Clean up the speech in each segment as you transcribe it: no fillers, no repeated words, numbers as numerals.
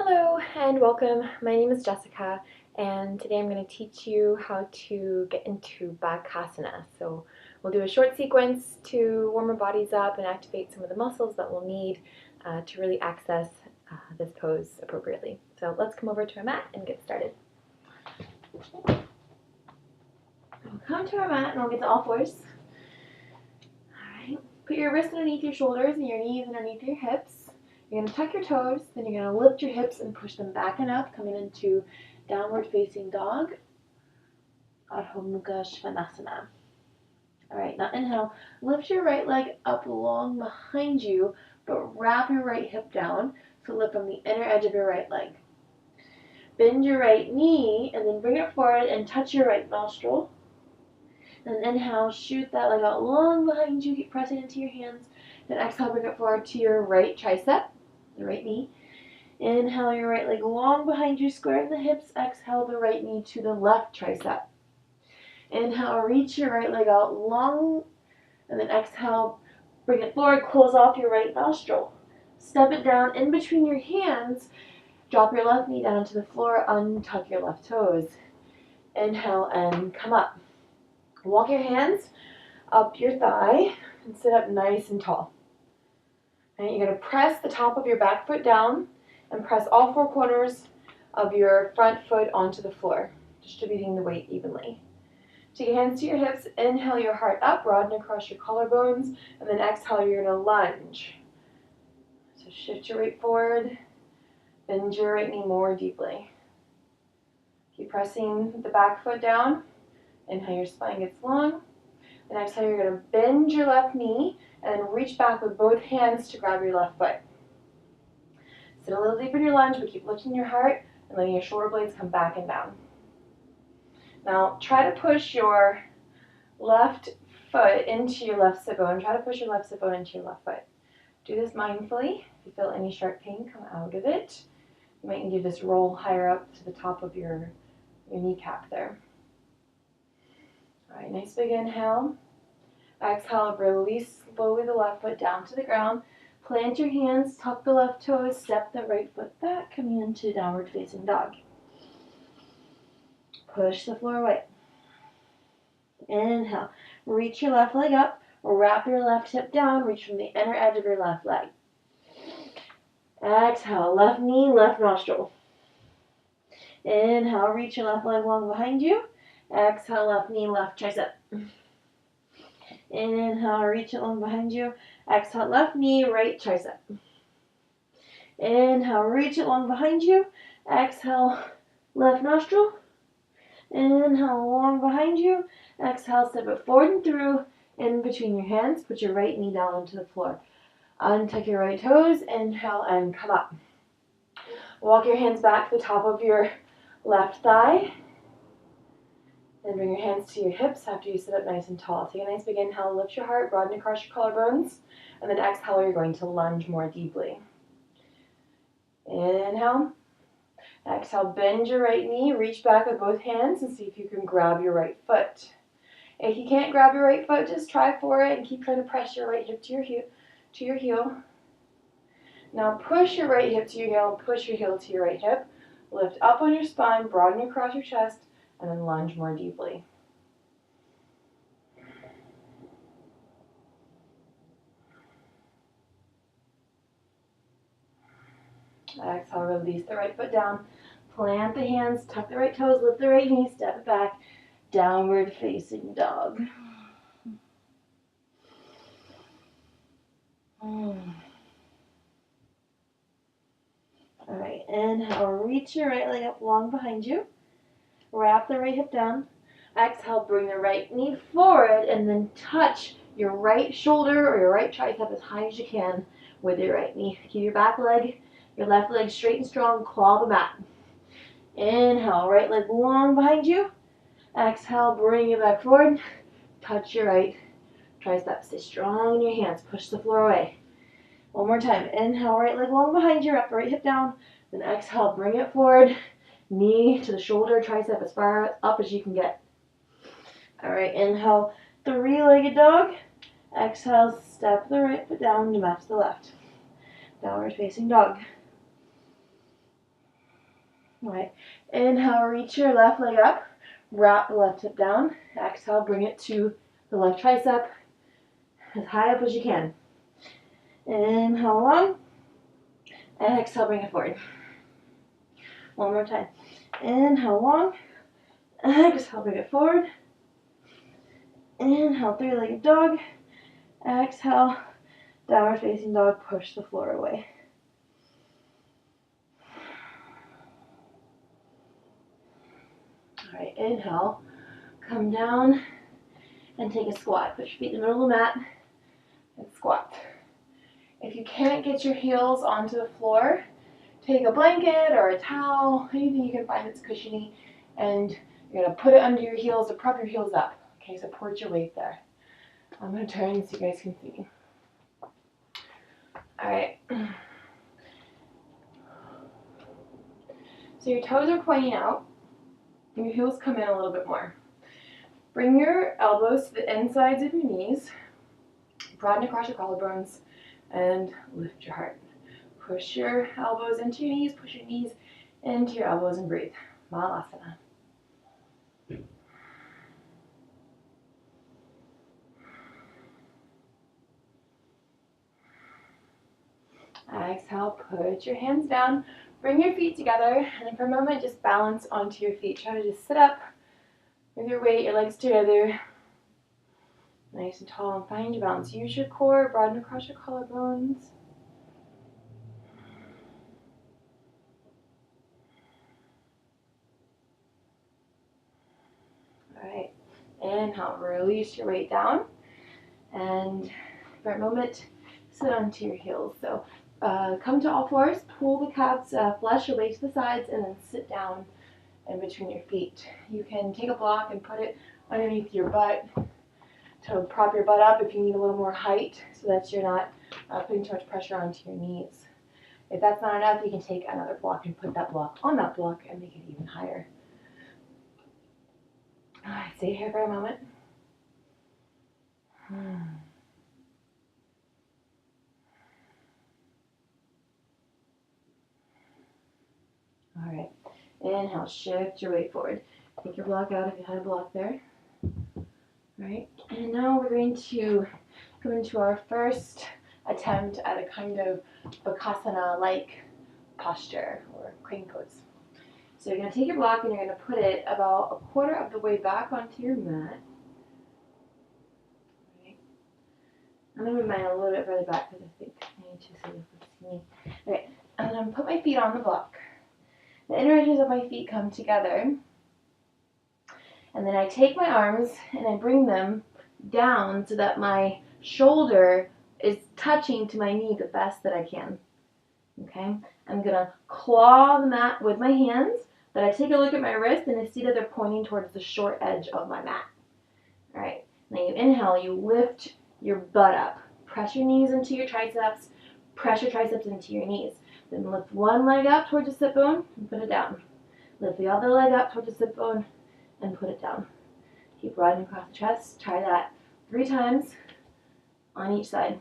Hello and welcome. My name is Jessica and today I'm going to teach you how to get into Bakasana. So we'll do a short sequence to warm our bodies up and activate some of the muscles that we'll need to really access this pose appropriately. So let's come over to our mat and get started. We'll come to our mat and we'll get to all fours. Alright, put your wrists underneath your shoulders and your knees underneath your hips. You're going to tuck your toes, then you're going to lift your hips and push them back and up, coming into downward facing dog, Adho Mukha Svanasana. Alright, now inhale, lift your right leg up long behind you, but wrap your right hip down, so lift from the inner edge of your right leg. Bend your right knee, and then bring it forward and touch your right nostril. Then inhale, shoot that leg out long behind you, keep pressing into your hands. Then exhale, bring it forward to your right tricep, the right knee. Inhale your right leg long behind you, squaring the hips. Exhale the right knee to the left tricep. Inhale, reach your right leg out long, and then exhale, bring it forward, close off your right nostril. Step it down in between your hands. Drop your left knee down to the floor, untuck your left toes. Inhale and come up. Walk your hands up your thigh and sit up nice and tall. And you're going to press the top of your back foot down and press all four corners of your front foot onto the floor, distributing the weight evenly. Take your hands to your hips, inhale your heart up, broaden across your collarbones, and then exhale, you're going to lunge. So shift your weight forward, bend your right knee more deeply. Keep pressing the back foot down. Inhale, your spine gets long. And exhale, you're going to bend your left knee and reach back with both hands to grab your left foot. Sit a little deeper in your lunge, but keep lifting your heart and letting your shoulder blades come back and down. Now, try to push your left foot into your left sit bone. Try to push your left sit bone into your left foot. Do this mindfully. If you feel any sharp pain, come out of it. You might need to just roll higher up to the top of your kneecap there. All right, nice big inhale. Exhale, release slowly the left foot down to the ground. Plant your hands, tuck the left toes, step the right foot back, coming into downward facing dog. Push the floor away. Inhale, reach your left leg up, wrap your left hip down, reach from the inner edge of your left leg. Exhale, left knee, left nostril. Inhale, reach your left leg long behind you. Exhale, left knee, left tricep. Inhale, reach it long behind you. Exhale, left knee, right tricep. Inhale, reach it long behind you. Exhale, left nostril. Inhale, long behind you. Exhale, step it forward and through in between your hands. Put your right knee down onto the floor. Untuck your right toes. Inhale and come up. Walk your hands back to the top of your left thigh. Then bring your hands to your hips after you sit up nice and tall. Take a nice big inhale, lift your heart, broaden across your collarbones, and then exhale, you're going to lunge more deeply. Inhale. Exhale, bend your right knee, reach back with both hands and see if you can grab your right foot. If you can't grab your right foot, just try for it and keep trying to press your right hip to your heel. Now push your right hip to your heel, push your heel to your right hip. Lift up on your spine, broaden across your chest, and then lunge more deeply. Exhale, release the right foot down. Plant the hands, tuck the right toes, lift the right knee, step it back. Downward facing dog. Alright, inhale, reach your right leg up long behind you. Wrap the right hip down. Exhale, bring the right knee forward and then touch your right shoulder or your right tricep as high as you can with your right knee. Keep your back leg, your left leg straight and strong, claw the mat. Inhale, right leg long behind you. Exhale, bring it back forward. Touch your right tricep. Stay strong in your hands. Push the floor away. One more time. Inhale, right leg long behind you. Wrap the right hip down. Then exhale, bring it forward. Knee to the shoulder, tricep as far up as you can get. All right, inhale, three-legged dog. Exhale, step the right foot down to match the left. Downward facing dog. All right, inhale, reach your left leg up, wrap the left hip down. Exhale, bring it to the left tricep, as high up as you can. Inhale long, exhale, bring it forward. One more time. Inhale long, exhale, bring it forward. Inhale, three-legged dog. Exhale, downward facing dog, push the floor away. All right, inhale, come down and take a squat. Put your feet in the middle of the mat and squat. If you can't get your heels onto the floor, take a blanket or a towel, anything you can find that's cushiony, and you're going to put it under your heels to prop your heels up. Okay, support your weight there. I'm going to turn so you guys can see. All right. So your toes are pointing out, and your heels come in a little bit more. Bring your elbows to the insides of your knees, broaden across your collarbones, and lift your heart. Push your elbows into your knees, push your knees into your elbows, and breathe. Bakasana. Exhale, put your hands down, bring your feet together, and then for a moment, just balance onto your feet. Try to just sit up with your weight, your legs together, nice and tall, and find your balance. Use your core, broaden across your collarbones. All right, inhale, release your weight down, and for a moment, sit onto your heels. So come to all fours, pull the calves flush away to the sides, and then sit down in between your feet. You can take a block and put it underneath your butt to prop your butt up if you need a little more height so that you're not putting too much pressure onto your knees. If that's not enough, you can take another block and put that block on that block and make it even higher. All right, stay here for a moment. All right, inhale, shift your weight forward. Take your block out if you had a block there. All right, and now we're going to go into our first attempt at a kind of Bakasana-like posture or crane pose. So you're going to take your block and you're going to put it about a quarter of the way back onto your mat. Right. I'm going to move mine a little bit further back because I think I need to so you can see me. All right, and then I'm going to put my feet on the block. The inner edges of my feet come together. And then I take my arms and I bring them down so that my shoulder is touching to my knee the best that I can. Okay? I'm going to claw the mat with my hands, but I take a look at my wrist and I see that they're pointing towards the short edge of my mat. All right. Now you inhale, you lift your butt up. Press your knees into your triceps. Press your triceps into your knees. Then lift one leg up towards the sit bone and put it down. Lift the other leg up towards the sit bone and put it down. Keep broadening across the chest. Try that 3 times on each side.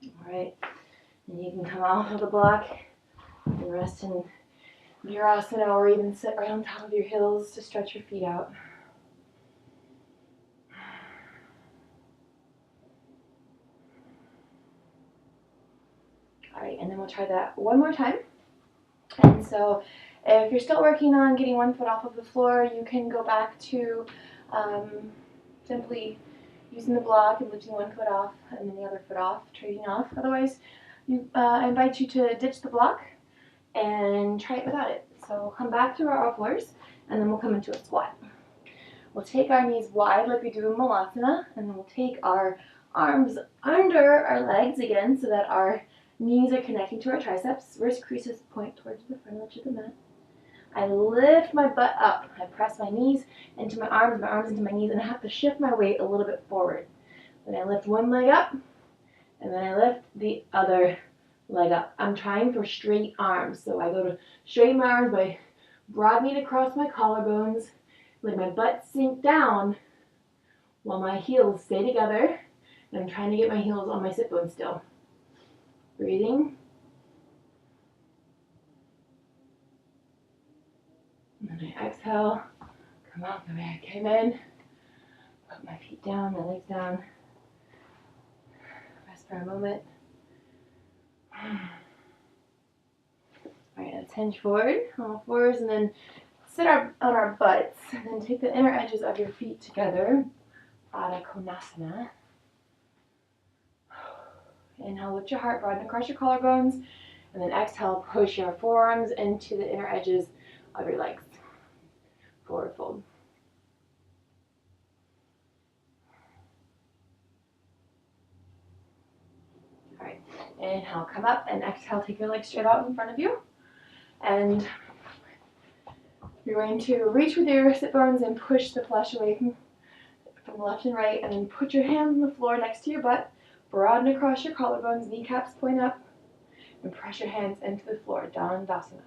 All right, and you can come off of the block and rest in Virasana or even sit right on top of your heels to stretch your feet out. All right, and then we'll try that one more time. And so if you're still working on getting one foot off of the floor, you can go back to simply using the block and lifting one foot off and then the other foot off, trading off. Otherwise, I invite you to ditch the block and try it without it. So come back to our all fours, and then we'll come into a squat. We'll take our knees wide like we do in Malasana, and then we'll take our arms under our legs again so that our knees are connecting to our triceps. Wrist creases point towards the front edge of the mat. I lift my butt up. I press my knees into my arms into my knees, and I have to shift my weight a little bit forward. Then I lift one leg up, and then I lift the other leg up. I'm trying for straight arms, so I go to straighten my arms by broadening across my collarbones, let my butt sink down while my heels stay together, and I'm trying to get my heels on my sit bone still. Breathing. And then I exhale, come out the way I came in. Put my feet down, my legs down. Rest for a moment. Alright, let's hinge forward on all fours and then sit on our butts. And then take the inner edges of your feet together. Bakasana. Inhale, lift your heart, broaden across your collarbones. And then exhale, push your forearms into the inner edges of your legs. Forward fold. Alright, inhale, come up, and exhale, take your legs straight out in front of you. And you're going to reach with your sit bones and push the flesh away from left and right, and then put your hands on the floor next to your butt, broaden across your collarbones, kneecaps point up, and press your hands into the floor, Dandasana.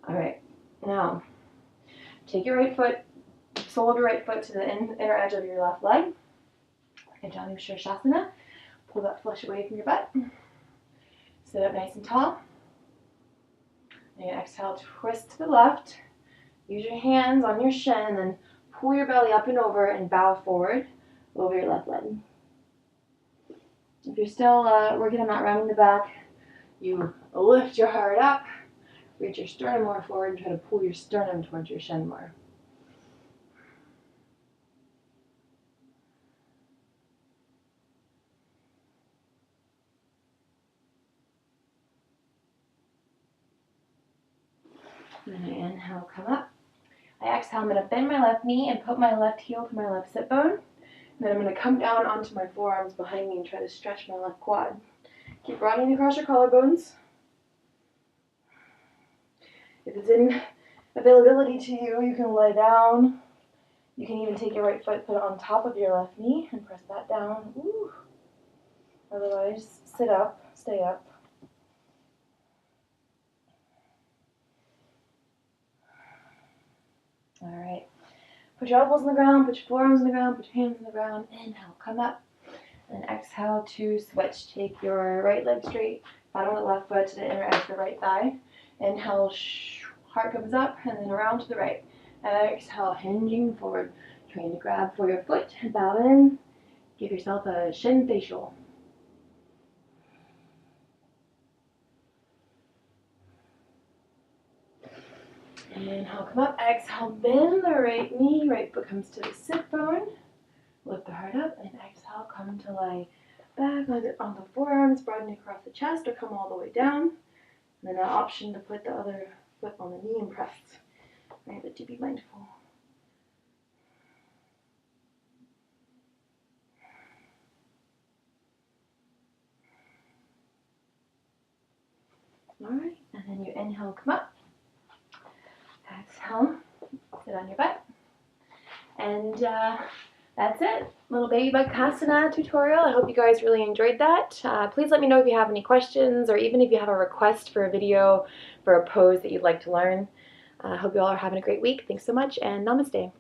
Alright, now take your right foot, sole of your right foot to the inner edge of your left leg, and down your Shirshasana. Pull that flesh away from your butt. Sit up nice and tall. And exhale, twist to the left. Use your hands on your shin, and then pull your belly up and over and bow forward over your left leg. If you're still working on not rounding the back, you lift your heart up, reach your sternum more forward, and try to pull your sternum towards your shin more. And then I inhale, come up. I exhale, I'm going to bend my left knee and put my left heel to my left sit bone. And then I'm going to come down onto my forearms behind me and try to stretch my left quad. Keep broadening across your collarbones. If it's in availability to you, you can lay down. You can even take your right foot, put it on top of your left knee, and press that down. Ooh. Otherwise, sit up, stay up. Alright, put your elbows on the ground, put your forearms on the ground, put your hands on the ground. Inhale, come up. And exhale to switch. Take your right leg straight, bottom of the left foot to the inner edge of the right thigh. Inhale, heart comes up, and then around to the right. And exhale, hinging forward. Trying to grab for your foot, bow in. Give yourself a shin facial. Inhale, come up. Exhale, bend the right knee. Right foot comes to the sit bone. Lift the heart up, and exhale, come to lie back on the forearms, broaden across the chest, or come all the way down. And then an option to put the other foot on the knee and press. Right, but to be mindful. Alright, and then you inhale, come up. Exhale, sit on your butt. And that's it. Little baby Bakasana tutorial. I hope you guys really enjoyed that. Please let me know if you have any questions, or even if you have a request for a video for a pose that you'd like to learn. I hope you all are having a great week. Thanks so much, and namaste.